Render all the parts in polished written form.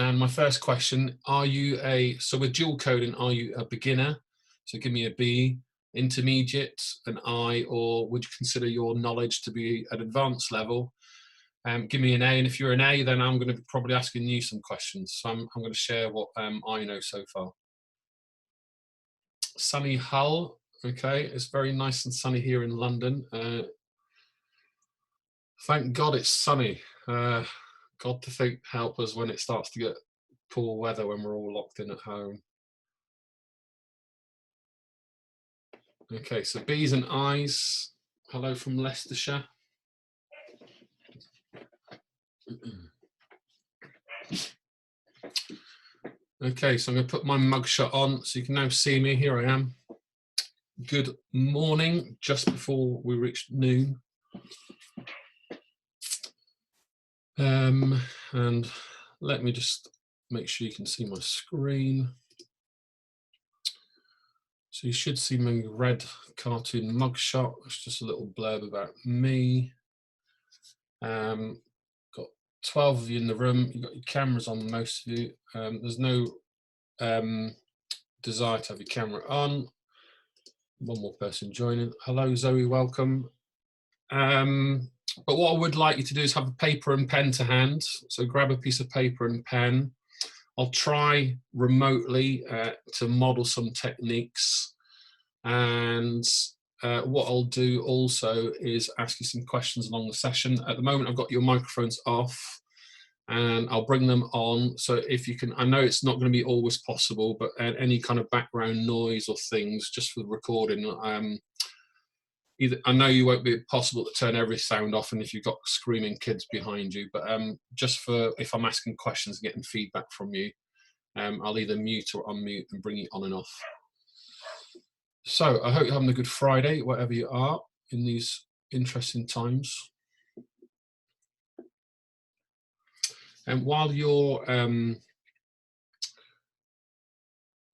And my first question, so with dual coding, are you a beginner? So give me a B, intermediate, an I, or would you consider your knowledge to be at advanced level? Give me an A, and if you're an A, then I'm going to be probably asking you some questions. So I'm going to share what I know so far. Sunny Hull, okay, it's very nice and sunny here in London. Thank God it's sunny. God to think help us when it starts to get poor weather when we're all locked in at home. Okay, so B's and I's. Hello from Leicestershire. Okay, so I'm going to put my mugshot on so you can now see me. Here I am. Good morning, just before we reached noon. And let me just make sure you can see my screen. So you should see my red cartoon mugshot. It's just a little blurb about me. Got 12 of you in the room. You've got your cameras on, most of you. There's no desire to have your camera on. One more person joining. Hello, Zoe, welcome. But what I would like you to do is have a paper and pen to hand. So grab a piece of paper and pen. I'll try remotely to model some techniques. And what I'll do also is ask you some questions along the session. At the moment, I've got your microphones off and I'll bring them on. So if you can, I know it's not going to be always possible, but any kind of background noise or things just for the recording, I know you won't be possible to turn every sound off and if you've got screaming kids behind you, but just for if I'm asking questions and getting feedback from you, I'll either mute or unmute and bring it on and off. So I hope you're having a good Friday, wherever you are in these interesting times. And while we're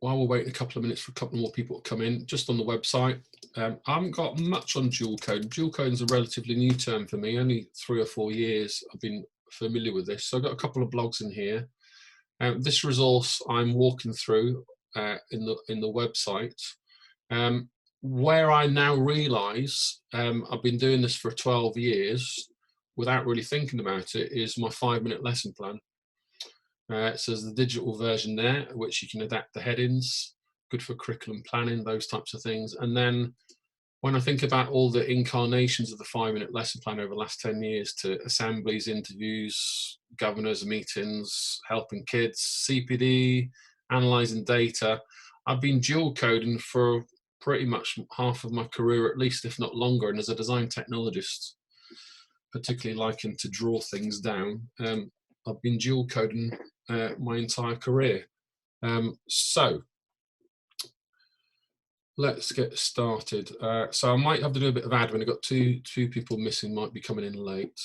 waiting a couple of minutes for a couple more people to come in, just on the website, I haven't got much on dual code. Dual code is a relatively new term for me. Only 3 or 4 years I've been familiar with this. So I've got a couple of blogs in here. This resource I'm walking through in the website. Where I now realise I've been doing this for 12 years without really thinking about it is my 5-minute lesson plan. So there's the digital version there, which you can adapt the headings, good for curriculum planning, those types of things. And then when I think about all the incarnations of the 5-minute lesson plan over the last 10 years to assemblies, interviews, governors, meetings, helping kids, CPD, analysing data, I've been dual coding for pretty much half of my career, at least, if not longer. And as a design technologist, particularly liking to draw things down, I've been dual coding my entire career. So let's get started. So I might have to do a bit of admin. I've got two people missing, might be coming in late.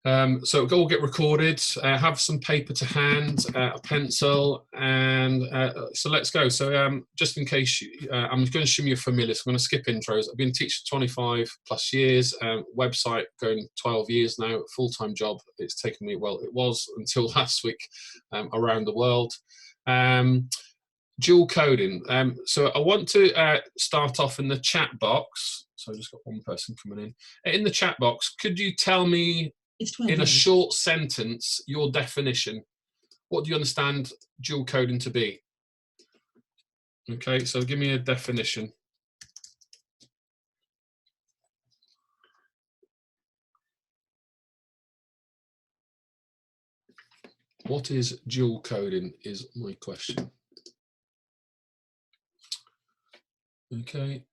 So it'll all get recorded. Have some paper to hand, a pencil, and so let's go. So just in case, I'm going to assume you're familiar, so I'm going to skip intros. I've been teaching 25 plus years, website going 12 years now, full-time job. It's taken me, well, it was until last week, around the world. Dual coding. So I want to start off in the chat box. So I just got one person coming in. In the chat box, could you tell me, in a short sentence, your definition? What do you understand dual coding to be? Okay, so give me a definition. What is dual coding is my question. Okay,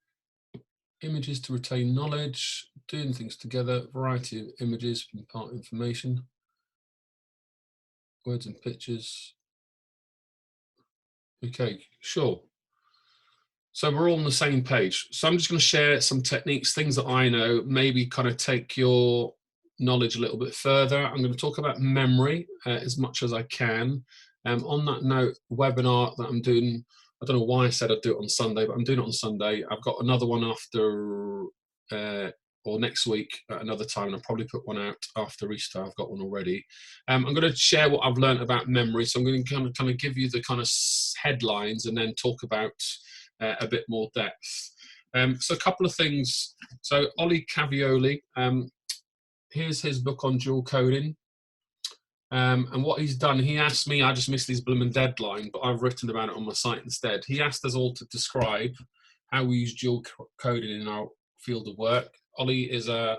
images to retain knowledge, doing things together, variety of images to impart information, words and pictures. Okay, sure. So we're all on the same page. So I'm just going to share some techniques, things that I know, maybe kind of take your knowledge a little bit further. I'm going to talk about memory as much as I can. On that note, webinar that I'm doing, I don't know why I said I'd do it on Sunday, but I'm doing it on Sunday. I've got another one after or next week at another time, and I'll probably put one out after Easter. I've got one already. I'm going to share what I've learned about memory. So I'm going to kind of give you the kind of headlines and then talk about a bit more depth. So a couple of things. So Ollie Cavioli, here's his book on dual coding. And what he's done, he asked me, I just missed his blooming deadline, but I've written about it on my site instead. He asked us all to describe how we use dual coding in our field of work. Ollie is a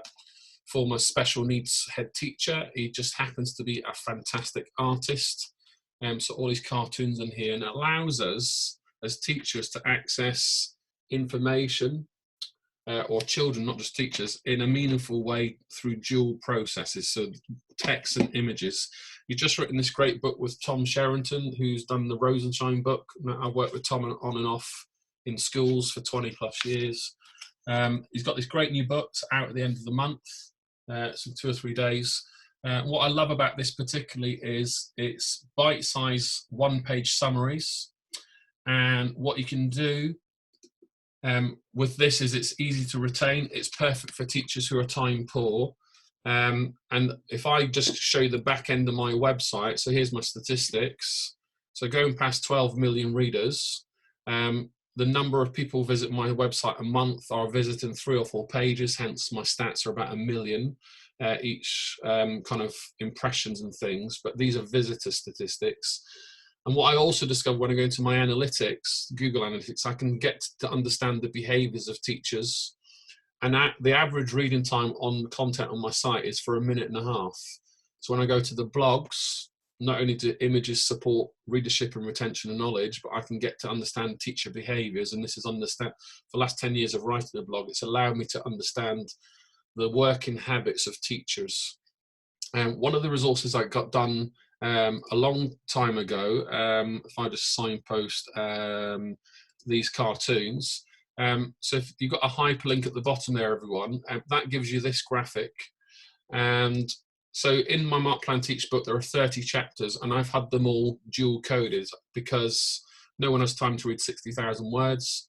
former special needs head teacher. He just happens to be a fantastic artist. So all his cartoons in here, and it allows us as teachers to access information or children, not just teachers, in a meaningful way through dual processes, so text and images. You've just written this great book with Tom Sherrington, who's done the Rosenshine book. I've worked with Tom on and off in schools for 20 plus years. He's got these great new books out at the end of the month, so 2 or 3 days. What I love about this particularly is it's bite-sized one-page summaries, and what you can do with this is it's easy to retain. It's perfect for teachers who are time poor. And if I just show you the back end of my website, so here's my statistics. So going past 12 million readers, the number of people visit my website a month are visiting 3 or 4 pages, hence my stats are about 1 million each kind of impressions and things, but these are visitor statistics. And what I also discovered when I go into my analytics, Google Analytics, I can get to understand the behaviors of teachers. And the average reading time on content on my site is for 1.5 minutes. So when I go to the blogs, not only do images support readership and retention and knowledge, but I can get to understand teacher behaviors. And this is for the last 10 years of writing a blog, it's allowed me to understand the working habits of teachers. And one of the resources I got done a long time ago, if I just signpost these cartoons, so if you've got a hyperlink at the bottom there, everyone, that gives you this graphic. And so in my Mark Plan Teach book, there are 30 chapters, and I've had them all dual coded because no one has time to read 60,000 words.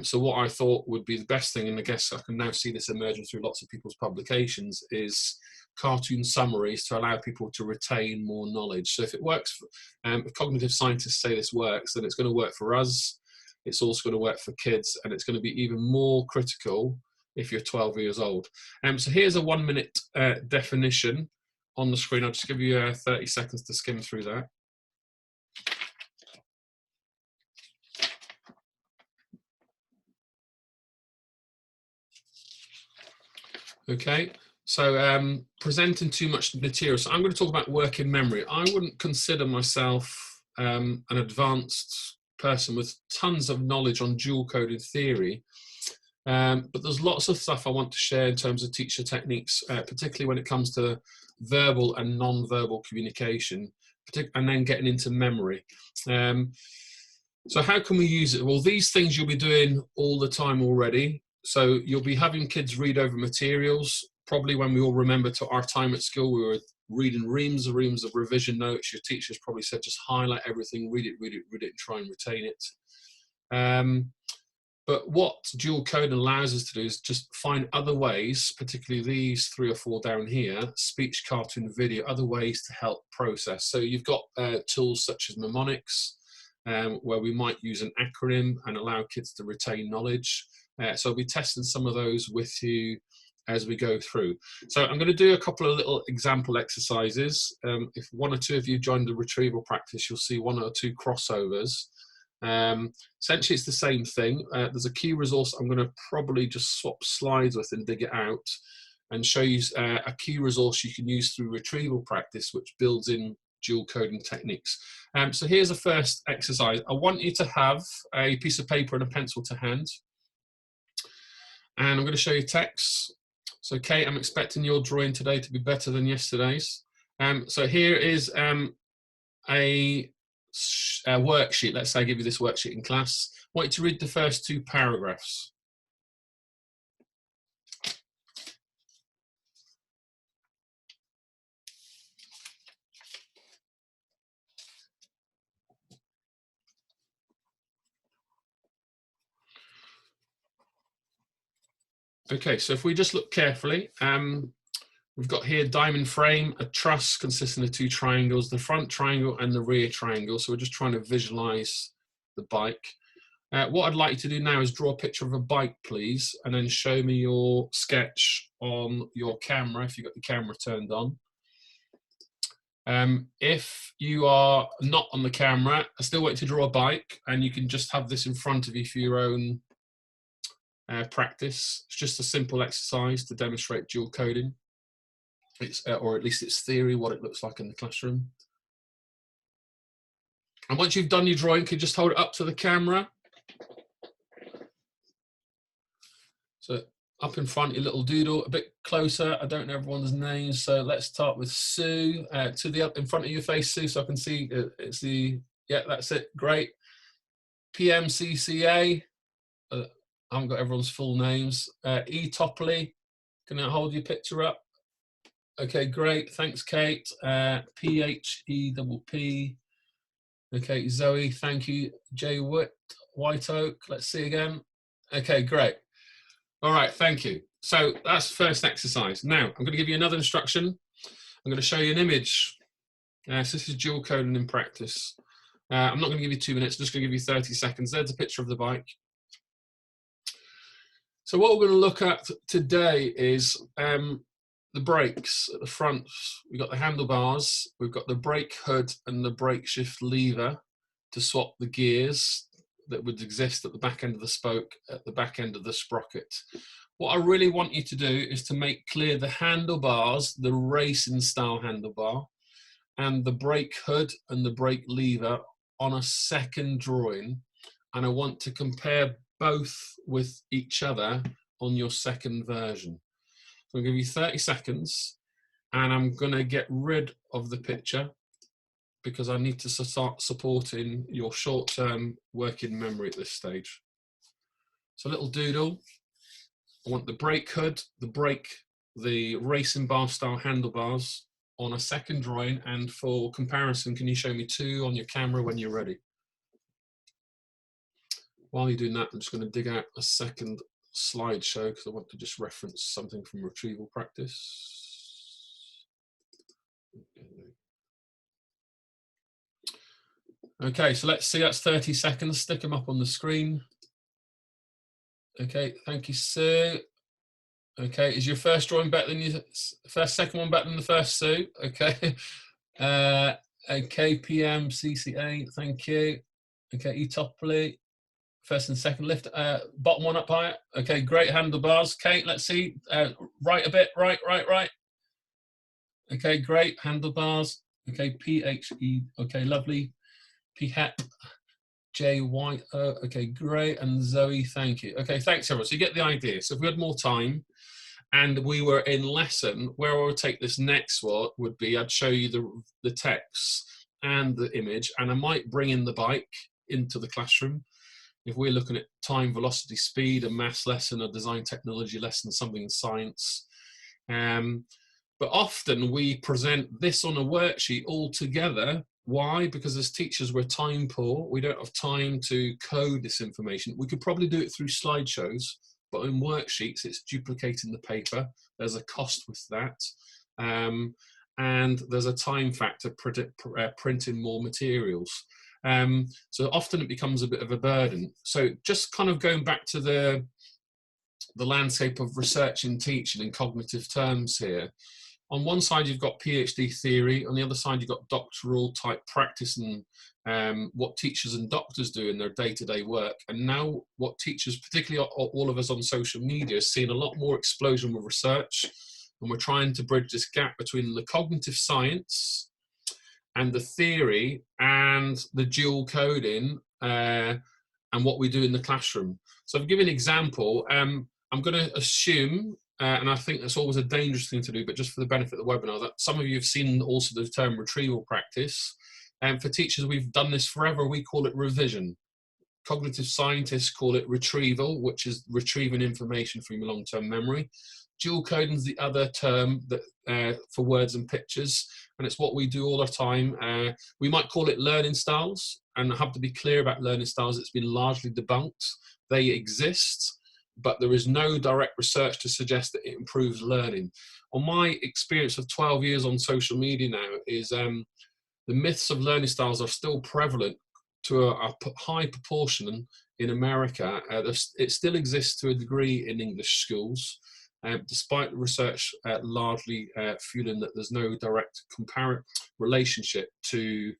So what I thought would be the best thing, and I guess I can now see this emerging through lots of people's publications, is cartoon summaries to allow people to retain more knowledge. So if it works, if cognitive scientists say this works, then it's going to work for us. It's also going to work for kids, and it's going to be even more critical if you're 12 years old. So here's a 1 minute definition on the screen. I'll just give you 30 seconds to skim through that. Okay, so presenting too much material. So I'm going to talk about working memory. I wouldn't consider myself an advanced person with tons of knowledge on dual coded theory, but there's lots of stuff I want to share in terms of teacher techniques, particularly when it comes to verbal and non-verbal communication, and then getting into memory. So how can we use it? Well, these things you'll be doing all the time already. So you'll be having kids read over materials. Probably when we all remember to our time at school, we were reading reams and reams of revision notes. Your teachers probably said, just highlight everything, read it, and try and retain it. But what dual coding allows us to do is just find other ways, particularly these 3 or 4 down here, speech, cartoon, video, other ways to help process. So you've got tools such as mnemonics, where we might use an acronym and allow kids to retain knowledge. So I'll be testing some of those with you as we go through. So I'm going to do a couple of little example exercises. If 1 or 2 of you joined the retrieval practice, you'll see 1 or 2 crossovers. Essentially it's the same thing. There's a key resource I'm going to probably just swap slides with and dig it out and show you a key resource you can use through retrieval practice, which builds in dual coding techniques. So here's a first exercise. I want you to have a piece of paper and a pencil to hand, and I'm going to show you text. So Kate, I'm expecting your drawing today to be better than yesterday's. So here is a worksheet. Let's say I give you this worksheet in class. I want you to read the first 2 paragraphs. Okay, so if we just look carefully, we've got here diamond frame, a truss consisting of two triangles, the front triangle and the rear triangle. So we're just trying to visualize the bike. What I'd like you to do now is draw a picture of a bike, please, and then show me your sketch on your camera if you've got the camera turned on. If you are not on the camera, I still want you to draw a bike, and you can just have this in front of you for your own practice. It's just a simple exercise to demonstrate dual coding. It's, or at least it's theory, what it looks like in the classroom. And once you've done your drawing, you can just hold it up to the camera. So up in front, your little doodle, a bit closer. I don't know everyone's names, so let's start with Sue. To the up in front of your face, Sue, so I can see it's the, yeah, that's it, great. PMCCA, I haven't got everyone's full names. E Topley, can I hold your picture up? Okay, great, thanks, Kate. PHEPP. Okay, Zoe, thank you. Jay White Oak, let's see again. Okay, great. All right, thank you. So that's first exercise. Now, I'm going to give you another instruction. I'm going to show you an image. So this is dual coding in practice. I'm not going to give you 2 minutes, I'm just going to give you 30 seconds. There's a picture of the bike. So what we're going to look at today is the brakes at the front. We've got the handlebars, we've got the brake hood and the brake shift lever to swap the gears that would exist at the back end of the spoke, at the back end of the sprocket. What I really want you to do is to make clear the handlebars, the racing style handlebar, and the brake hood and the brake lever on a second drawing. And I want to compare both with each other on your second version. So I'll give you 30 seconds and I'm going to get rid of the picture because I need to start supporting your short-term working memory at this stage. So a little doodle. I want the brake hood, the racing bar style handlebars on a second drawing, and for comparison, can you show me 2 on your camera when you're ready? While you're doing that, I'm just going to dig out a second slideshow because I want to just reference something from retrieval practice. Okay, so let's see, that's 30 seconds. Stick them up on the screen. Okay, thank you, Sue. Okay, is your first drawing better than your second one better than the first, Sue? Okay. Okay, PM, CCA, thank you. Okay, E Topley, first and second lift. Bottom one up higher. Okay, great, handlebars. Kate, let's see. Right a bit, right. Okay, great, handlebars. Okay, PHE, okay, lovely. PHEP, J White, okay, great. And Zoe, thank you. Okay, thanks everyone. So you get the idea. So if we had more time and we were in lesson, where I would take this next one would be, I'd show you the text and the image, and I might bring in the bike into the classroom. If we're looking at time, velocity, speed, a maths lesson, a design technology lesson, something in science. But often we present this on a worksheet all together. Why? Because as teachers, we're time poor. We don't have time to code this information. We could probably do it through slideshows, but in worksheets, it's duplicating the paper. There's a cost with that. And there's a time factor printing more materials. So often it becomes a bit of a burden. So just kind of going back to the landscape of research in teaching in cognitive terms here. On one side, you've got PhD theory. On the other side, you've got doctoral type practice and what teachers and doctors do in their day-to-day work. And now what teachers, particularly all of us on social media, are seeing a lot more explosion with research. And we're trying to bridge this gap between the cognitive science and the theory and the dual coding and what we do in the classroom. So I'll give you an example. I'm going to assume, and I think that's always a dangerous thing to do, but just for the benefit of the webinar, that some of you have seen also the term retrieval practice. And for teachers, we've done this forever. We call it revision. Cognitive scientists call it retrieval, which is retrieving information from your long-term memory. Dual coding is the other term that for words and pictures, and it's what we do all the time. We might call it learning styles, and I have to be clear about learning styles. It's been largely debunked. They exist. but there is no direct research to suggest that it improves learning. On my experience of 12 years on social media now is the myths of learning styles are still prevalent to a high proportion in America. It still exists to a degree in English schools, despite the research largely fueling that there's no direct relationship to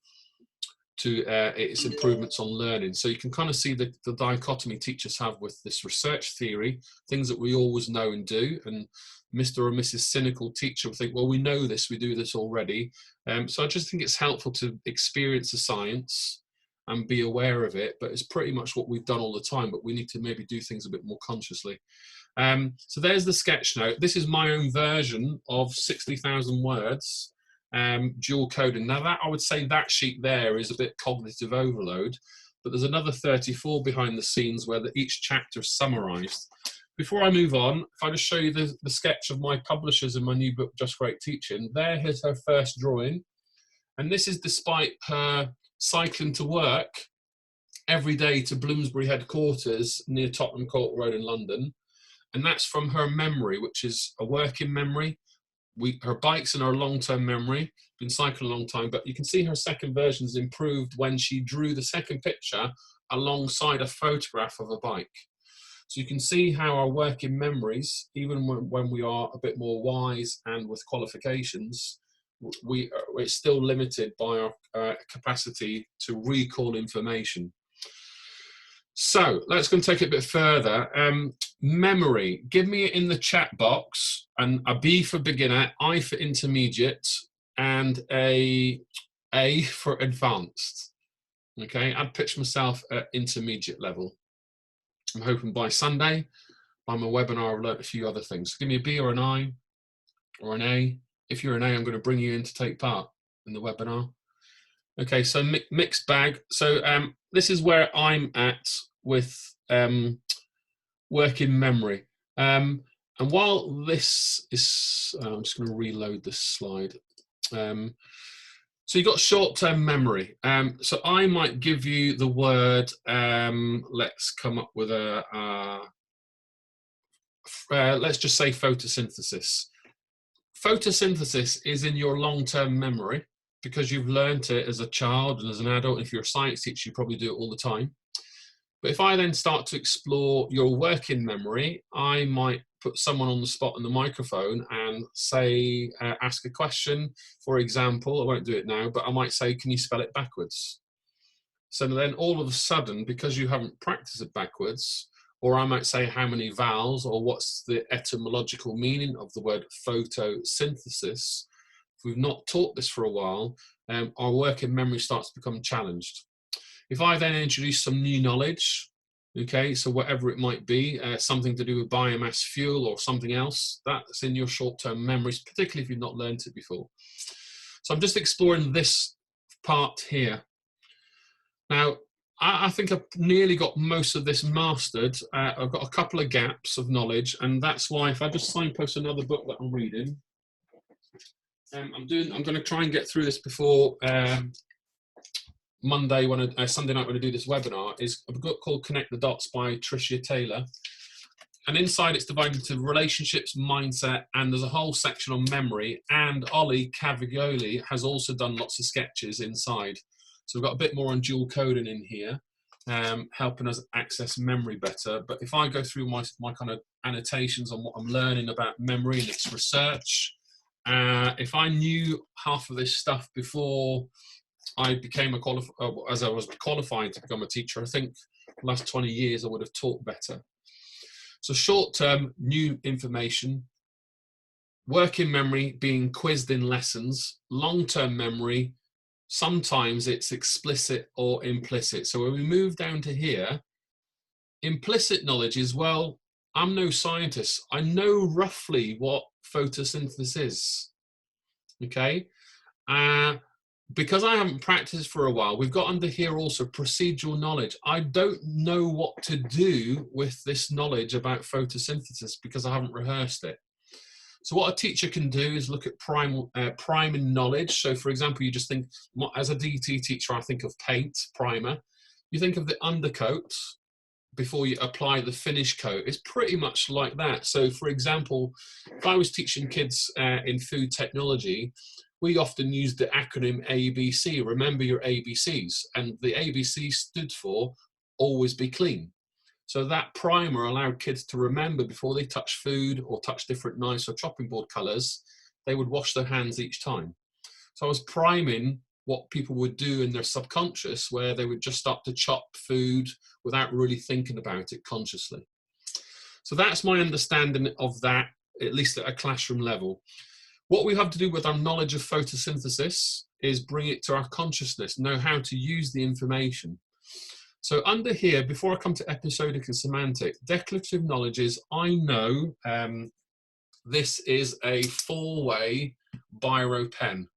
its improvements on learning. So you can kind of see the dichotomy teachers have with this research theory, things that we always know and do, and Mr. or Mrs. Cynical teacher will think, well, we know this, we do this already. So I just think it's helpful to experience the science and be aware of it, but it's pretty much what we've done all the time, but we need to maybe do things a bit more consciously. So there's the sketch note. This is my own version of 60,000 words. Dual coding. Now that I would say that sheet there is a bit cognitive overload, but there's another 34 behind the scenes where each chapter is summarized. Before I move on, if I just show you the sketch of my publishers in my new book, Just Great Teaching, there is her first drawing. And this is despite her cycling to work every day to Bloomsbury headquarters near Tottenham Court Road in London. And that's from her memory, which is a working memory. Her bike's in her long-term memory, been cycling a long time, but you can see her second version's improved when she drew the second picture alongside a photograph of a bike. So you can see how our working memories, even when we are a bit more wise and with qualifications, we're still limited by our capacity to recall information. So let's go and take it a bit further. Memory, give me it in the chat box, and a B for beginner, I for intermediate, and a for advanced. Okay, I'd pitch myself at intermediate level. I'm hoping by Sunday, by my webinar, I've learnt a few other things. Give me a B or an I or an A. If you're an A, I'm going to bring you in to take part in the webinar. Okay, so mixed bag. So this is where I'm at with working memory. And while this is, I'm just going to reload this slide. So you've got short-term memory. So I might give you the word, let's come up with let's just say photosynthesis. Photosynthesis is in your long-term memory because you've learned it as a child and as an adult. If you're a science teacher, you probably do it all the time. But if I then start to explore your working memory, I might put someone on the spot on the microphone and say, ask a question. For example, I won't do it now, but I might say, can you spell it backwards? So then all of a sudden, because you haven't practiced it backwards, or I might say how many vowels, or what's the etymological meaning of the word photosynthesis, if we've not taught this for a while, our working memory starts to become challenged. If I then introduce some new knowledge, okay, so whatever it might be, something to do with biomass fuel or something else, that's in your short-term memories, particularly if you've not learned it before. So I'm just exploring this part here. Now, I think I've nearly got most of this mastered. I've got a couple of gaps of knowledge, and that's why if I just signpost another book that I'm reading, I'm going to try and get through this before Monday, Sunday night when I do this webinar, is a book called Connect the Dots by Tricia Taylor. And inside it's divided into relationships, mindset, and there's a whole section on memory. And Ollie Caviglioli has also done lots of sketches inside. So we've got a bit more on dual coding in here, helping us access memory better. But if I go through my kind of annotations on what I'm learning about memory and its research, if I knew half of this stuff before I became as I was qualified to become a teacher, I think the last 20 years I would have taught better. So short-term, new information, working memory being quizzed in lessons, long-term memory, sometimes it's explicit or implicit. So when we move down to here, implicit knowledge is, well, I'm no scientist. I know roughly what photosynthesis is, okay? Because I haven't practiced for a while, we've got under here also procedural knowledge. I don't know what to do with this knowledge about photosynthesis because I haven't rehearsed it. So what a teacher can do is look at priming knowledge. So for example, you just think, as a DT teacher, I think of paint, primer. You think of the undercoat, before you apply the finish coat. It's pretty much like that. So for example, if I was teaching kids in food technology, we often use the acronym ABC, remember your ABCs, and the ABC stood for always be clean. So that primer allowed kids to remember before they touch food or touch different knives or chopping board colors, they would wash their hands each time. So I was priming what people would do in their subconscious, where they would just start to chop food without really thinking about it consciously. So that's my understanding of that, at least at a classroom level. What we have to do with our knowledge of photosynthesis is bring it to our consciousness, know how to use the information. So under here, before I come to episodic and semantic, declarative knowledge is, I know this is a four-way biro pen.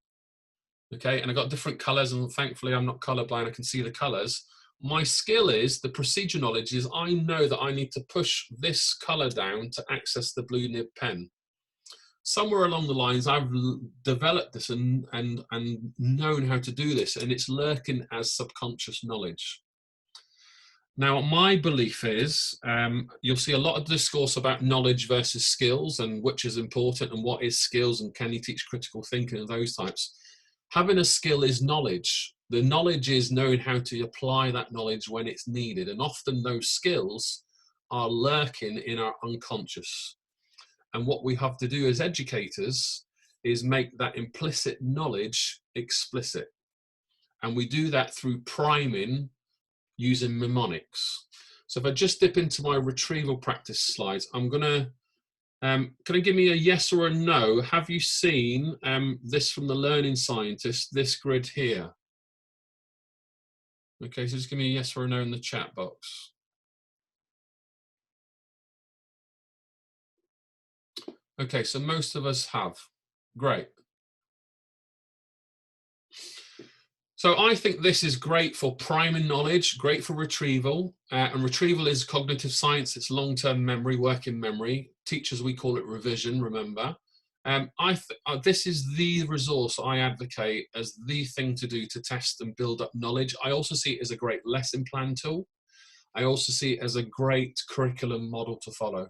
Okay, and I've got different colors, and thankfully I'm not colorblind, I can see the colors. My skill is, the procedure knowledge is, I know that I need to push this color down to access the blue nib pen. Somewhere along the lines, I've developed this and known how to do this, and it's lurking as subconscious knowledge. Now, my belief is, you'll see a lot of discourse about knowledge versus skills and which is important and what is skills and can you teach critical thinking and those types. Having a skill is knowledge. The knowledge is knowing how to apply that knowledge when it's needed. And often those skills are lurking in our unconscious. And what we have to do as educators is make that implicit knowledge explicit. And we do that through priming using mnemonics. So if I just dip into my retrieval practice slides, I'm gonna, can I give me a yes or a no? Have you seen this from the Learning Scientist, this grid here? Okay, so just give me a yes or a no in the chat box. Okay, so most of us have. Great. So I think this is great for priming knowledge, great for retrieval, and retrieval is cognitive science, it's long-term memory, working memory. Teachers, we call it revision, remember. This is the resource I advocate as the thing to do to test and build up knowledge. I also see it as a great lesson plan tool. I also see it as a great curriculum model to follow.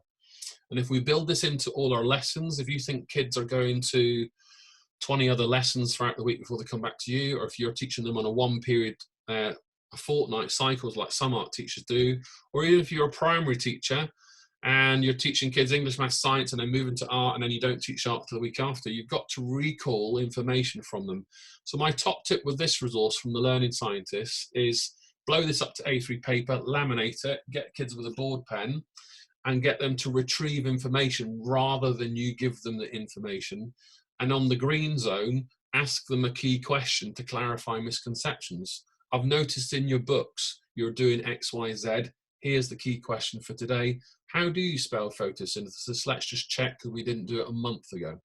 And if we build this into all our lessons, if you think kids are going to 20 other lessons throughout the week before they come back to you, or if you're teaching them on a one period, a fortnight cycles like some art teachers do, or even if you're a primary teacher and you're teaching kids English, maths, science, and then move into art, and then you don't teach art for the week after, you've got to recall information from them. So my top tip with this resource from the Learning Scientists is blow this up to A3 paper, laminate it, get kids with a board pen, and get them to retrieve information rather than you give them the information. And on the green zone, ask them a key question to clarify misconceptions. I've noticed in your books, you're doing X, Y, Z. Here's the key question for today. How do you spell photosynthesis? Let's just check because we didn't do it a month ago.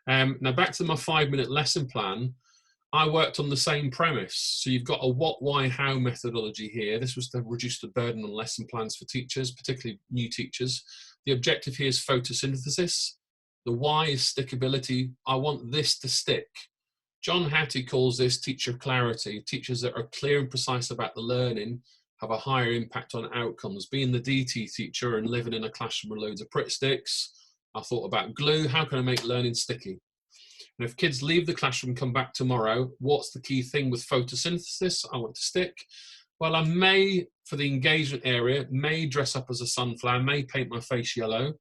Now back to my 5-minute lesson plan. I worked on the same premise. So you've got a what, why, how methodology here. This was to reduce the burden on lesson plans for teachers, particularly new teachers. The objective here is photosynthesis. The why is stickability. I want this to stick. John Hattie calls this teacher clarity. Teachers that are clear and precise about the learning have a higher impact on outcomes. Being the DT teacher and living in a classroom with loads of Pritt sticks, I thought about glue. How can I make learning sticky? And if kids leave the classroom and come back tomorrow, what's the key thing with photosynthesis I want to stick? Well, I may, for the engagement area, may dress up as a sunflower, may paint my face yellow.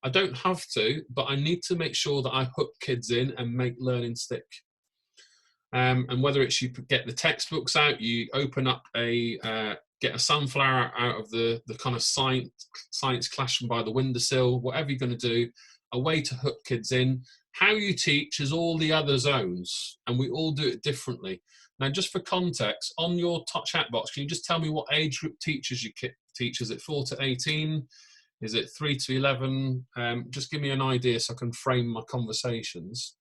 I don't have to, but I need to make sure that I hook kids in and make learning stick. And whether it's you get the textbooks out, you open up get a sunflower out of the kind of science classroom by the windowsill, whatever you're going to do, a way to hook kids in. How you teach is all the other zones, and we all do it differently. Now, just for context, on your chat box, can you just tell me what age group teachers you teach? Is it 4 to 18? Is it 3 to 11? Just give me an idea so I can frame my conversations.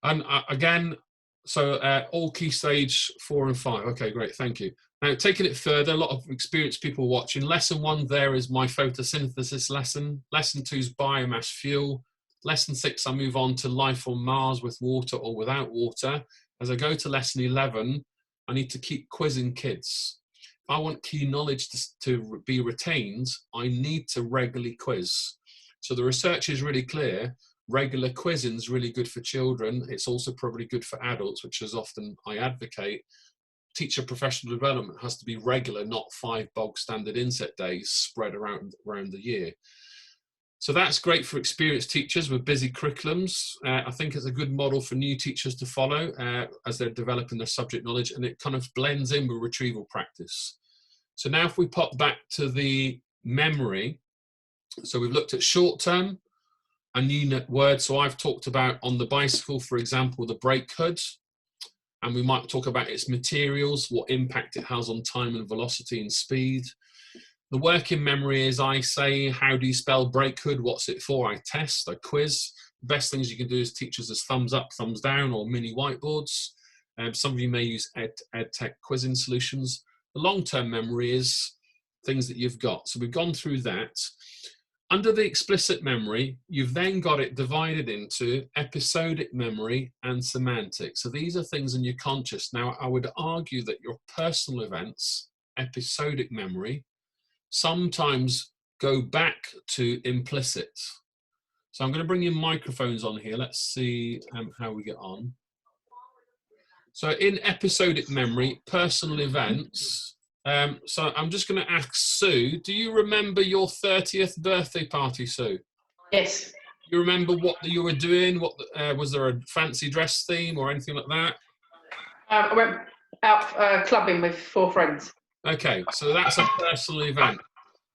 And again, so all key stage 4 and 5. Okay, great, thank you. Now, taking it further, a lot of experienced people watching. Lesson 1 there is my photosynthesis lesson. Lesson 2 is biomass fuel. Lesson 6, I move on to life on Mars with water or without water. As I go to lesson 11, I need to keep quizzing kids. If I want key knowledge to be retained, I need to regularly quiz. So the research is really clear. Regular quizzing is really good for children. It's also probably good for adults, which is often I advocate. Teacher professional development has to be regular, not 5 bog standard inset days spread around the year. So that's great for experienced teachers with busy curriculums. I think it's a good model for new teachers to follow as they're developing their subject knowledge, and it kind of blends in with retrieval practice. So now if we pop back to the memory, so we've looked at short term, a new word. So I've talked about on the bicycle, for example, the brake hood, and we might talk about its materials, what impact it has on time and velocity and speed. The working memory is I say, how do you spell brake hood? What's it for? I test, I quiz. The best things you can do as teachers is thumbs up, thumbs down, or mini whiteboards. Some of you may use EdTech quizzing solutions. The long-term memory is things that you've got. So we've gone through that. Under the explicit memory, you've then got it divided into episodic memory and semantic. So these are things in your conscious. Now, I would argue that your personal events, episodic memory, sometimes go back to implicit. So I'm going to bring your microphones on here. Let's see how we get on. So in episodic memory, personal events. So I'm just going to ask Sue, do you remember your 30th birthday party, Sue? Yes. You remember what you were doing? What was there a fancy dress theme or anything like that? I went out clubbing with 4 friends. Okay, so that's a personal event.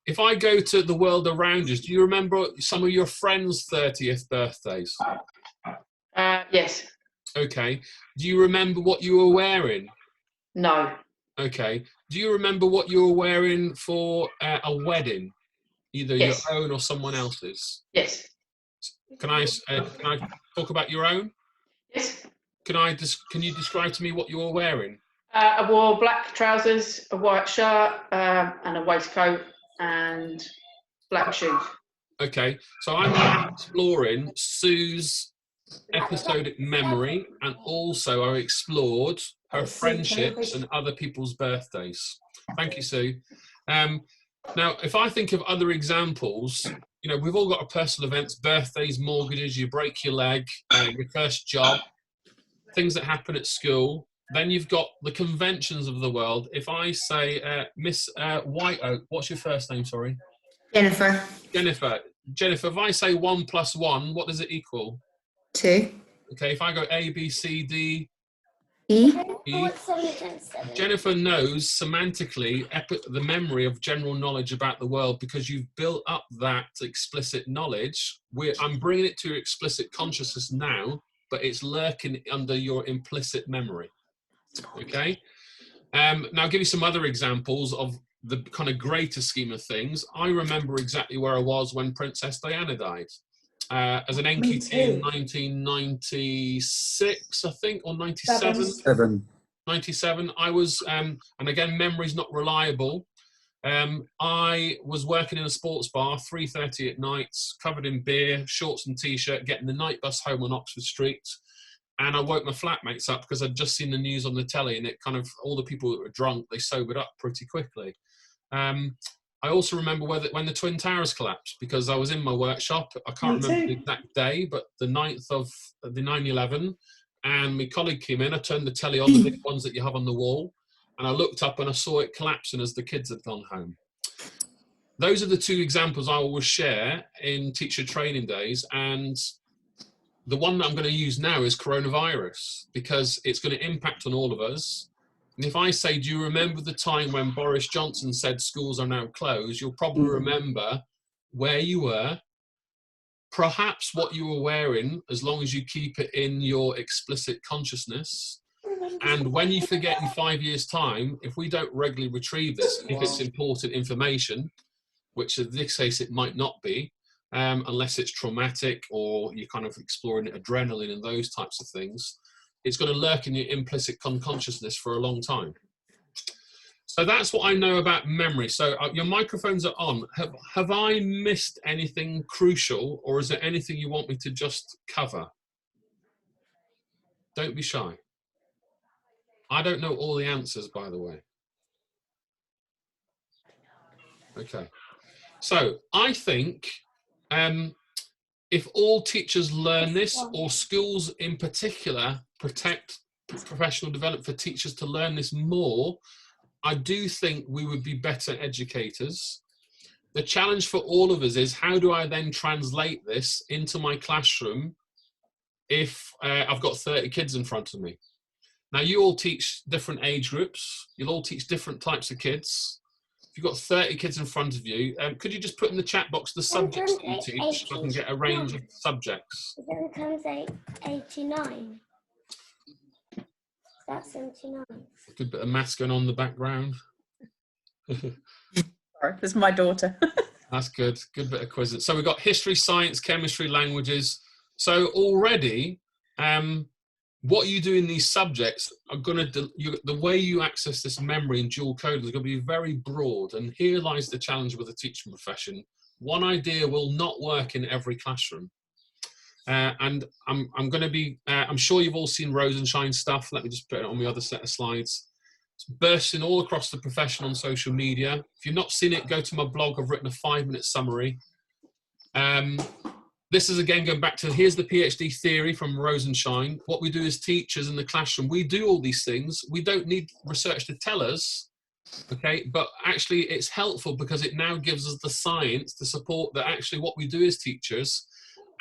If I go to the world around you, do you remember some of your friends' 30th birthdays? Yes. Okay. Do you remember what you were wearing? No. Okay. Do you remember what you were wearing for a wedding? Either Yes. your own or someone else's? Yes. Can I talk about your own? Yes. Can you describe to me what you were wearing? I wore black trousers, a white shirt, and a waistcoat, and black shoes. Okay, so I'm now exploring Sue's episodic memory, and also I explored her friendships and other people's birthdays. Thank you, Sue. Now, if I think of other examples, you know, we've all got our personal events, birthdays, mortgages, you break your leg, your first job, things that happen at school. Then you've got the conventions of the world. If I say, Miss White Oak, what's your first name, sorry? Jennifer. Jennifer. Jennifer, if I say 1 + 1, what does it equal? 2. Okay, if I go A, B, C, D, E. E. Jennifer knows semantically the memory of general knowledge about the world because you've built up that explicit knowledge. I'm bringing it to your explicit consciousness now, but it's lurking under your implicit memory. Okay? Now I'll give you some other examples of the kind of greater scheme of things. I remember exactly where I was when Princess Diana died. As an NQT in 1996, I think, or 97. 97. I was, and again, memory's not reliable. I was working in a sports bar, 3:30 at night, covered in beer, shorts and t-shirt, getting the night bus home on Oxford Street. And I woke my flatmates up because I'd just seen the news on the telly, and it kind of, all the people that were drunk, they sobered up pretty quickly. I also remember when the Twin Towers collapsed because I was in my workshop. I can't remember the exact day, but the 9th of the 9/11, and my colleague came in. I turned the telly on, the big ones that you have on the wall, and I looked up and I saw it collapsing as the kids had gone home. Those are the 2 examples I always share in teacher training days, and the one that I'm going to use now is coronavirus because it's going to impact on all of us. And if I say, do you remember the time when Boris Johnson said schools are now closed, you'll probably remember where you were, perhaps what you were wearing, as long as you keep it in your explicit consciousness. And when you forget in 5 years' time, if we don't regularly retrieve this, if it's important information, which in this case it might not be, unless it's traumatic or you're kind of exploring adrenaline and those types of things, it's going to lurk in your implicit consciousness for a long time. So that's what I know about memory. So your microphones are on. Have I missed anything crucial, or is there anything you want me to just cover? Don't be shy. I don't know all the answers, by the way. Okay. So I think if all teachers learn this, or schools in particular protect professional development for teachers to learn this more, I do think we would be better educators. The challenge for all of us is, how do I then translate this into my classroom if I've got 30 kids in front of me? Now, you all teach different age groups. You'll all teach different types of kids. If you've got 30 kids in front of you, could you just put in the chat box the subjects that you teach, so I can get a range of subjects? Then it comes 89. That's 79. Good bit of maths going on in the background. Sorry, this is my daughter. That's good. Good bit of quizzing. So we've got history, science, chemistry, languages. So already, what you do in these subjects are going to, the way you access this memory in dual code is going to be very broad. And here lies the challenge with the teaching profession. One idea will not work in every classroom. And I'm going to be, I'm sure you've all seen Rosenshine stuff. Let me just put it on the other set of slides. It's bursting all across the profession on social media. If you've not seen it, go to my blog. I've written a 5-minute summary. This is again going back to, here's the PhD theory from Rosenshine. What we do as teachers in the classroom, we do all these things. We don't need research to tell us, okay? But actually it's helpful because it now gives us the science to support that actually what we do as teachers.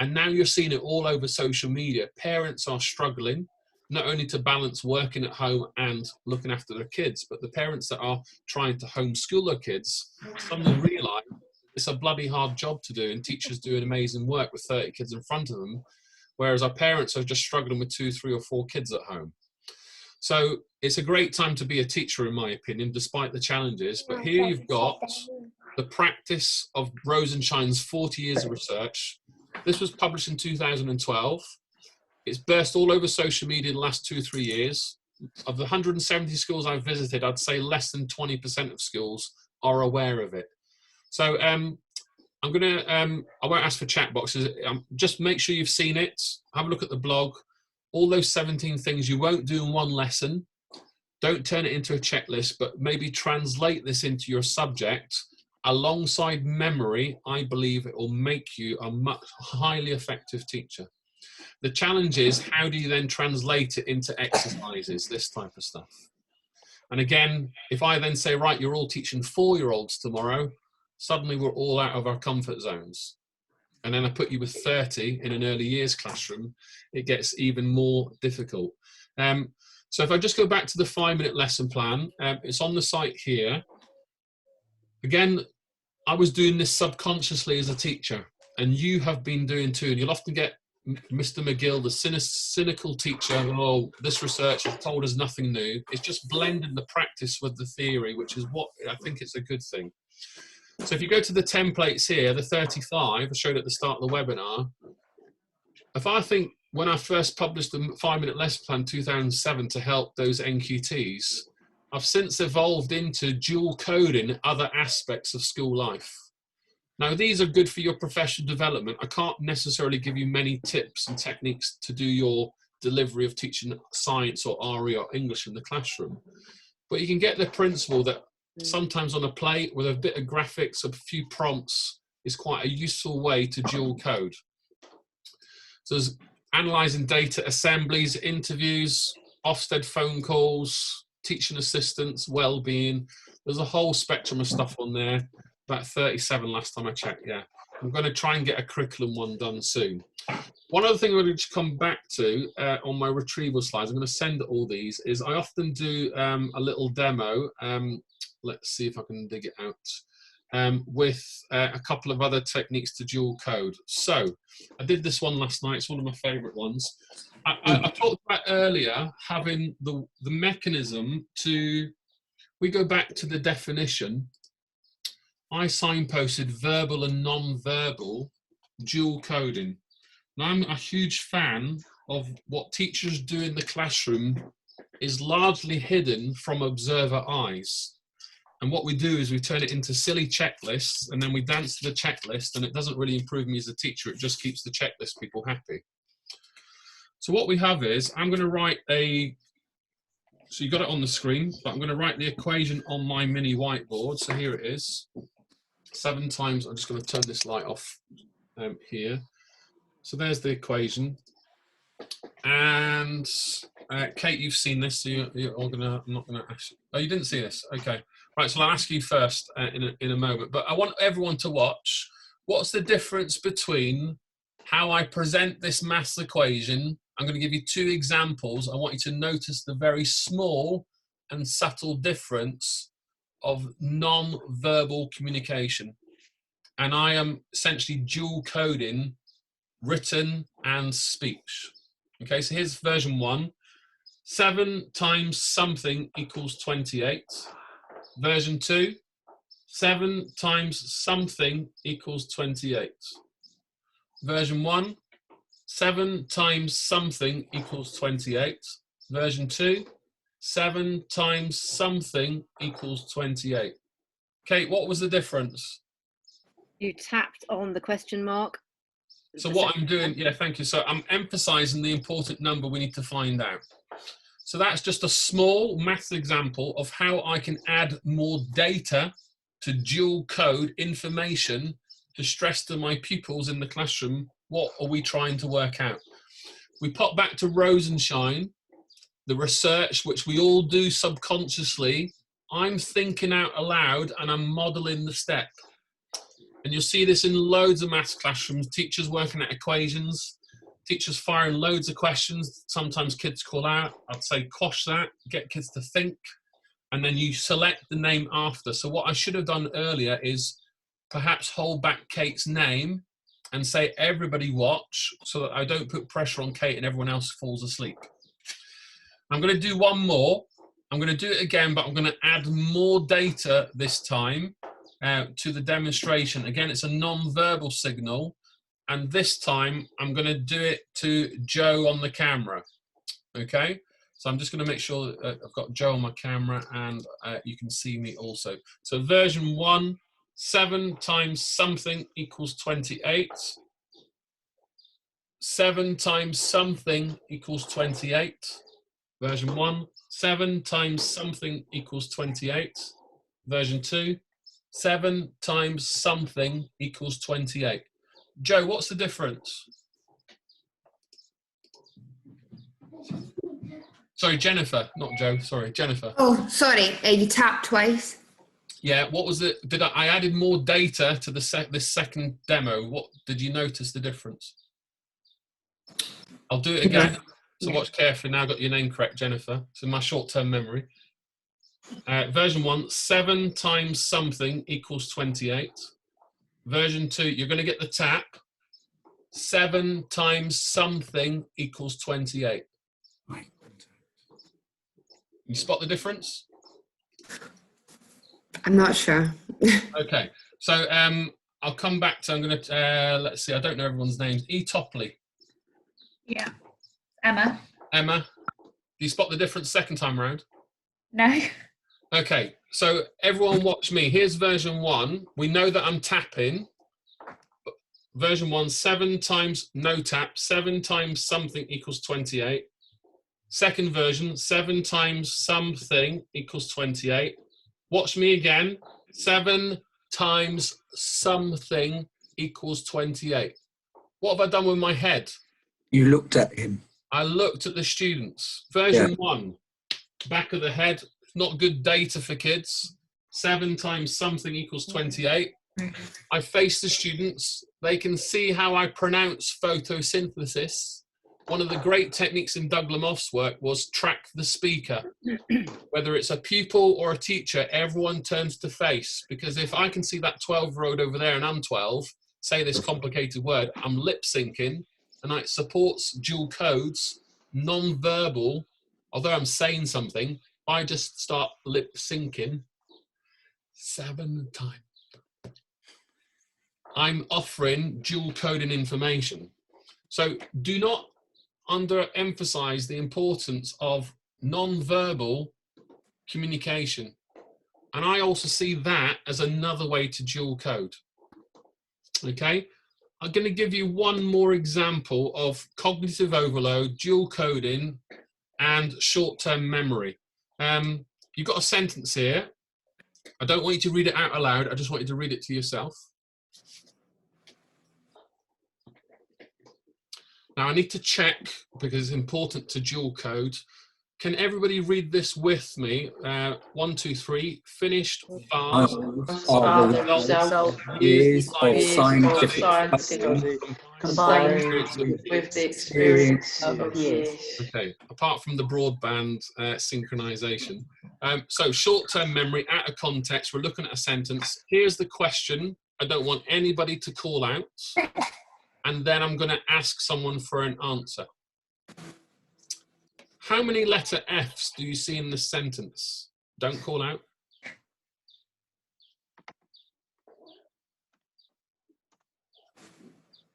And now you're seeing it all over social media. Parents are struggling not only to balance working at home and looking after their kids, but the parents that are trying to homeschool their kids suddenly realise it's a bloody hard job to do, and teachers do amazing work with 30 kids in front of them, whereas our parents are just struggling with 2, 3 or 4 kids at home. So it's a great time to be a teacher, in my opinion, despite the challenges. But here you've got the practice of Rosenshine's 40 years of research. This was published in 2012. It's burst all over social media in the last 2 or 3 years. Of the 170 schools I've visited, I'd say less than 20% of schools are aware of it. So I'm gonna, I won't ask for chat boxes. Just make sure you've seen it. Have a look at the blog. All those 17 things you won't do in one lesson. Don't turn it into a checklist, but maybe translate this into your subject. Alongside memory, I believe it will make you a much highly effective teacher. The challenge is, how do you then translate it into exercises, this type of stuff? And again, if I then say, right, you're all teaching 4-year-olds tomorrow, suddenly we're all out of our comfort zones. And then I put you with 30 in an early years classroom, it gets even more difficult. So if I just go back to the 5-minute lesson plan, it's on the site here. Again, I was doing this subconsciously as a teacher, and you have been doing too. And you'll often get Mr. McGill, the cynical teacher, oh, this research has told us nothing new. It's just blending the practice with the theory, which is what I think it's a good thing. So if you go to the templates here, the 35 I showed at the start of the webinar, if I think when I first published the 5-minute lesson plan 2007 to help those NQTs, I've since evolved into dual coding other aspects of school life. Now, these are good for your professional development. I can't necessarily give you many tips and techniques to do your delivery of teaching science or RE or English in the classroom. But you can get the principle that sometimes on a plate with a bit of graphics, a few prompts is quite a useful way to dual code. So there's analysing data, assemblies, interviews, Ofsted phone calls, teaching assistants, well-being. There's a whole spectrum of stuff on there. About 37 last time I checked, yeah. I'm going to try and get a curriculum one done soon. One other thing I'm going to come back to on my retrieval slides, I'm going to send all these, is I often do a little demo. Let's see if I can dig it out. With a couple of other techniques to dual code. So I did this one last night. It's one of my favorite ones. I talked about earlier having the mechanism to, we go back to the definition. I signposted verbal and non-verbal dual coding. Now, I'm a huge fan of what teachers do in the classroom is largely hidden from observer eyes. And what we do is we turn it into silly checklists, and then we dance to the checklist, and it doesn't really improve me as a teacher. It just keeps the checklist people happy. So what we have is, I'm going to write a, so you got it on the screen, but I'm going to write the equation on my mini whiteboard. So here it is. 7 times, I'm just going to turn this light off here. So there's the equation. And Kate, you've seen this, so you're all gonna, I'm not going to ask you. Oh, you didn't see this? Okay. Right, so I'll ask you first in a moment. But I want everyone to watch. What's the difference between how I present this maths equation? I'm going to give you 2 examples. I want you to notice the very small and subtle difference of non-verbal communication. And I am essentially dual coding written and speech. Okay, so here's version 1. 7 times something equals 28. Version 2. 7 times something equals 28. Version 1. 7 times something equals 28. Version 2. 7 times something equals 28. Kate, what was the difference? You tapped on the question mark. So what I'm doing, yeah, thank you. So I'm emphasizing the important number we need to find out. So that's just a small maths example of how I can add more data to dual code information to stress to my pupils in the classroom, what are we trying to work out? We pop back to Rosenshine, the research, which we all do subconsciously. I'm thinking out aloud and I'm modeling the step. And you'll see this in loads of maths classrooms, teachers working at equations, teachers firing loads of questions. Sometimes kids call out. I'd say quash that, get kids to think, and then you select the name after. So what I should have done earlier is perhaps hold back Kate's name and say, everybody watch, so that I don't put pressure on Kate and everyone else falls asleep. I'm going to do one more. I'm going to do it again, but I'm going to add more data this time to the demonstration. Again, it's a non-verbal signal. And this time I'm going to do it to Joe on the camera. Okay, so I'm just going to make sure that I've got Joe on my camera and you can see me also. So version 1, 7 times something equals 28. 7 times something equals 28. Version 1, 7 times something equals 28. Version 2, 7 times something equals 28. Joe, what's the difference? Sorry, Jennifer, not Joe. Sorry, Jennifer. Oh, sorry. You tapped twice. Yeah, what was it? Did I added more data to the this second demo? What did you notice the difference? I'll do it again. So watch carefully. Now I got your name correct, Jennifer. It's in my short-term memory. Version 1, 7 times something equals 28. Version 2, you're going to get the tap. 7 times something equals 28. You spot the difference? I'm not sure. Okay, so I'll come back to, I'm going to, let's see, I don't know everyone's names. E. Topley. Yeah. Emma. Emma. Do you spot the difference second time around? No. Okay, so everyone watch me. Here's version 1. We know that I'm tapping. Version 1, 7 times no tap, 7 times something equals 28. Second version, 7 times something equals 28. Watch me again. 7 times something equals 28. What have I done with my head? You looked at him. I looked at the students. Version 1, back of the head, not good data for kids. 7 times something equals 28. I face the students. They can see how I pronounce photosynthesis. One of the great techniques in Doug Lemoff's work was track the speaker. Whether it's a pupil or a teacher, everyone turns to face, because if I can see that 12-year-old over there and I'm 12, say this complicated word, I'm lip syncing, and it supports dual codes, non-verbal. Although I'm saying something, I just start lip syncing 7 times. I'm offering dual coding information. So do not underemphasize the importance of non-verbal communication. And I also see that as another way to dual code. Okay, I'm going to give you one more example of cognitive overload, dual coding, and short-term memory. You've got a sentence here. I don't want you to read it out aloud. I just want you to read it to yourself. Now I need to check, because it's important to dual code. Can everybody read this with me? 1, 2, 3. Finished vast Father of self, years of years scientific scientific Combined with the experience of years. Okay, apart from the broadband synchronization. So short-term memory, out of context, we're looking at a sentence. Here's the question. I don't want anybody to call out. And then I'm going to ask someone for an answer. How many letter Fs do you see in this sentence? Don't call out.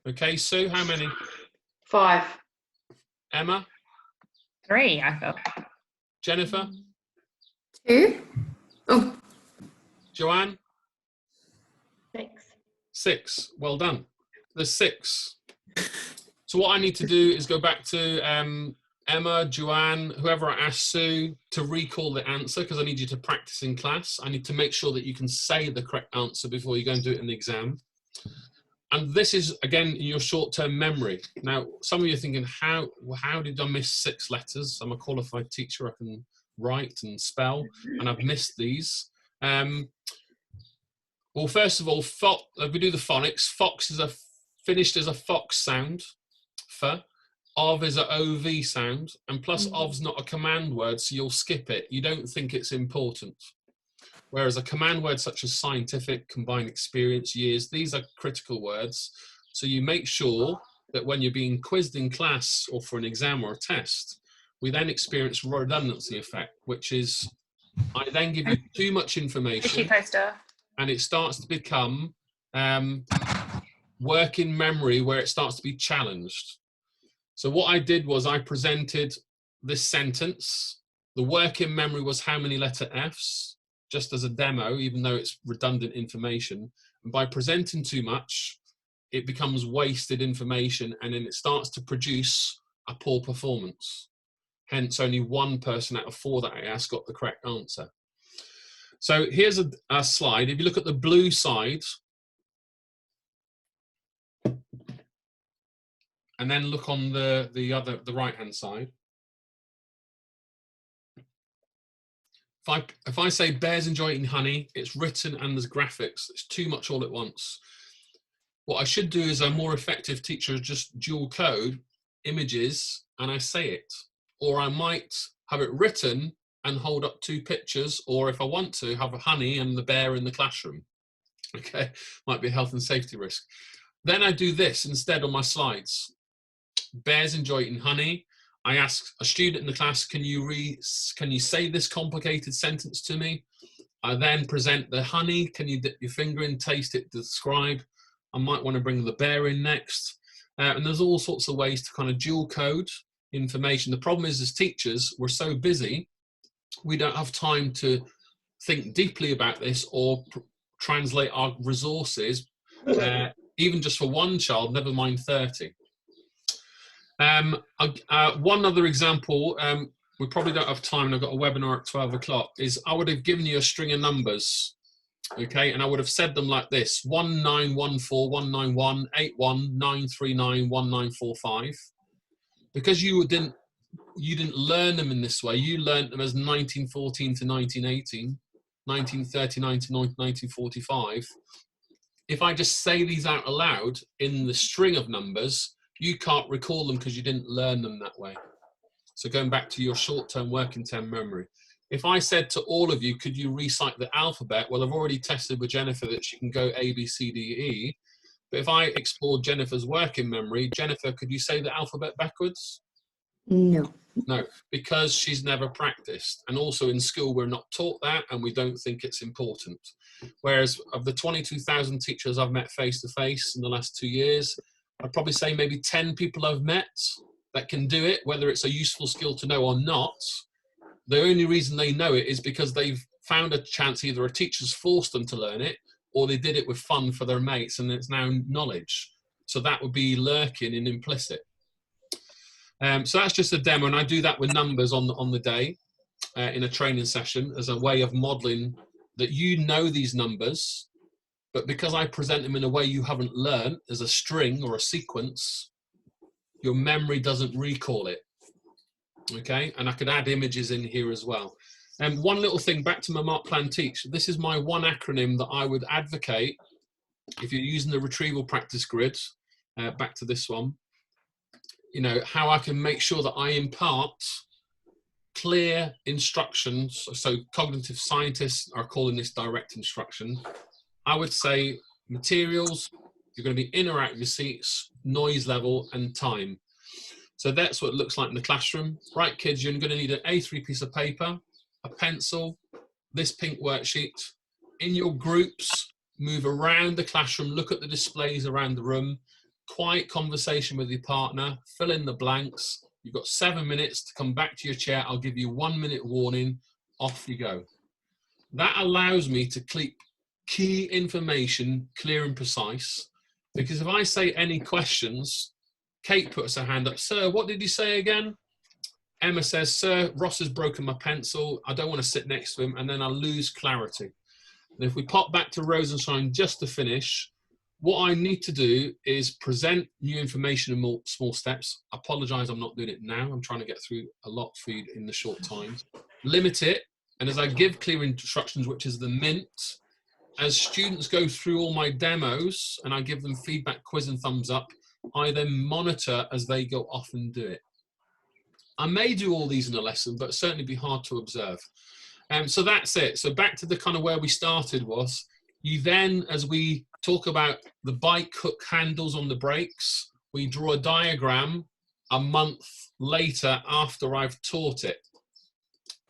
Okay, Sue, how many? 5. Emma? 3, I thought. Jennifer? 2. Oh, Joanne? 6. 6. Well done. There's 6. So what I need to do is go back to Emma, Joanne, whoever I asked, Sue, to recall the answer, because I need you to practice in class. I need to make sure that you can say the correct answer before you go and do it in the exam. And this is, again, in your short-term memory. Now, some of you are thinking, how did I miss 6 letters? I'm a qualified teacher. I can write and spell, and I've missed these. Well, first of all, if we do the phonics, fox is finished as a fox sound, f. Of is a ov sound, and plus of's not a command word, so you'll skip it. You don't think it's important. Whereas a command word such as scientific, combined experience, years, these are critical words. So you make sure that when you're being quizzed in class or for an exam or a test, we then experience redundancy effect, which is I then give you too much Issue information poster. and it starts to become work in memory where it starts to be challenged. So what I did was I presented this sentence. The work in memory was how many letter Fs, just as a demo, even though it's redundant information. And by presenting too much, it becomes wasted information, and then it starts to produce a poor performance. Hence, only 1 person out of 4 that I asked got the correct answer. So here's a slide. If you look at the blue side, and then look on the right-hand side. If I say bears enjoy eating honey, it's written and there's graphics. It's too much all at once. What I should do is a more effective teacher is just dual code images and I say it. Or I might have it written and hold up 2 pictures, or if I want to, have a honey and the bear in the classroom. Okay, might be a health and safety risk. Then I do this instead on my slides. Bears enjoy eating honey. I ask a student in the class, can you say this complicated sentence to me? I then present the honey. Can you dip your finger in, taste it, describe? I might want to bring the bear in next. And there's all sorts of ways to kind of dual code information. The problem is, as teachers, we're so busy, we don't have time to think deeply about this or translate our resources, even just for 1 child, never mind 30. One other example, we probably don't have time and I've got a webinar at 12 o'clock, is I would have given you a string of numbers, okay, and I would have said them like this: 1914, 191, 81, 939, 1945. Because you didn't learn them in this way, you learned them as 1914 to 1918, 1939 to 1945. If I just say these out aloud in the string of numbers, you can't recall them because you didn't learn them that way. So going back to your short-term working term memory, if I said to all of you, could you recite the alphabet? Well, I've already tested with Jennifer that she can go A, B, C, D, E. But if I explored Jennifer's working memory, Jennifer, could you say the alphabet backwards? no. No, because she's never practiced. And also in school, we're not taught that and we don't think it's important. Whereas of the 22,000 teachers I've met face-to-face in the last 2 years, I'd probably say maybe 10 people I've met that can do it, whether it's a useful skill to know or not. The only reason they know it is because they've found a chance, either a teacher's forced them to learn it, or they did it with fun for their mates and it's now knowledge. So that would be lurking and implicit. So that's just a demo, and I do that with numbers on the day in a training session as a way of modelling that you know these numbers, but because I present them in a way you haven't learned as a string or a sequence, your memory doesn't recall it. Okay, and I could add images in here as well. And one little thing back to my Mark Plan Teach, this is my one acronym that I would advocate if you're using the retrieval practice grid, back to this one, you know, how I can make sure that I impart clear instructions. So cognitive scientists are calling this direct instruction. I would say materials, you're going to be in or out of your seats, noise level and time. So that's what it looks like in the classroom. Right, kids, you're going to need an A3 piece of paper, a pencil, this pink worksheet. In your groups, move around the classroom, look at the displays around the room, quiet conversation with your partner, fill in the blanks. You've got 7 minutes to come back to your chair. I'll give you 1 minute warning, off you go. That allows me to keep key information clear and precise, because if I say any questions, Kate puts her hand up. Sir, what did you say again? Emma says, sir, Ross has broken my pencil. I don't want to sit next to him, and then I lose clarity. And if we pop back to Rosenshine just to finish, what I need to do is present new information in small steps. I apologize, I'm not doing it now. I'm trying to get through a lot for you in the short time. Limit it, and as I give clear instructions, which is the mint, as students go through all my demos and I give them feedback, quiz and thumbs up, I then monitor as they go off and do it. I may do all these in a lesson, but certainly be hard to observe. So that's it. So back to the kind of where we started was, you then, as we talk about the bike hook handles on the brakes, we draw a diagram a month later after I've taught it.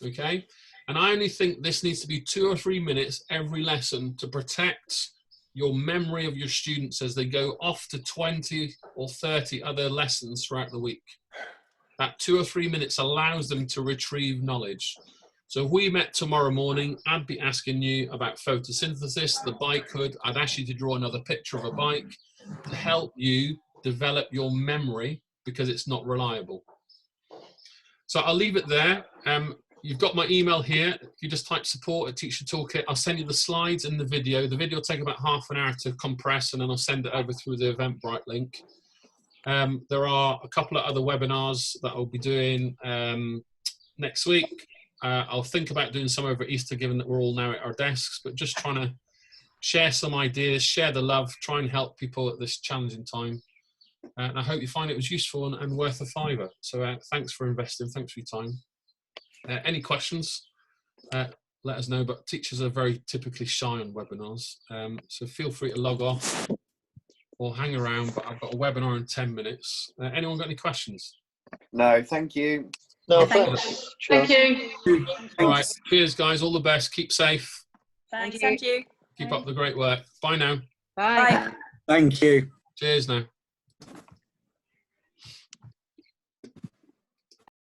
Okay? And I only think this needs to be 2 or 3 minutes every lesson to protect your memory of your students as they go off to 20 or 30 other lessons throughout the week. That 2 or 3 minutes allows them to retrieve knowledge. So if we met tomorrow morning, I'd be asking you about photosynthesis, the bike hood. I'd ask you to draw another picture of a bike to help you develop your memory, because it's not reliable. So I'll leave it there. You've got my email here. If you just type support at Teacher Toolkit, I'll send you the slides and the video. The video will take about half an hour to compress, and then I'll send it over through the Eventbrite link. There are a couple of other webinars that I'll be doing next week. I'll think about doing some over Easter, given that we're all now at our desks, but just trying to share some ideas, share the love, try and help people at this challenging time. And I hope you find it was useful and worth a £5. So thanks for investing. Thanks for your time. Any questions, let us know, but teachers are very typically shy on webinars. So feel free to log off or hang around, but I've got a webinar in 10 minutes. Anyone got any questions? No, thank you. No, Okay. thanks. Thank you. All right, cheers guys, all the best, keep safe, Thank you. keep up the great work. Bye now. Bye. Thank you. Cheers now.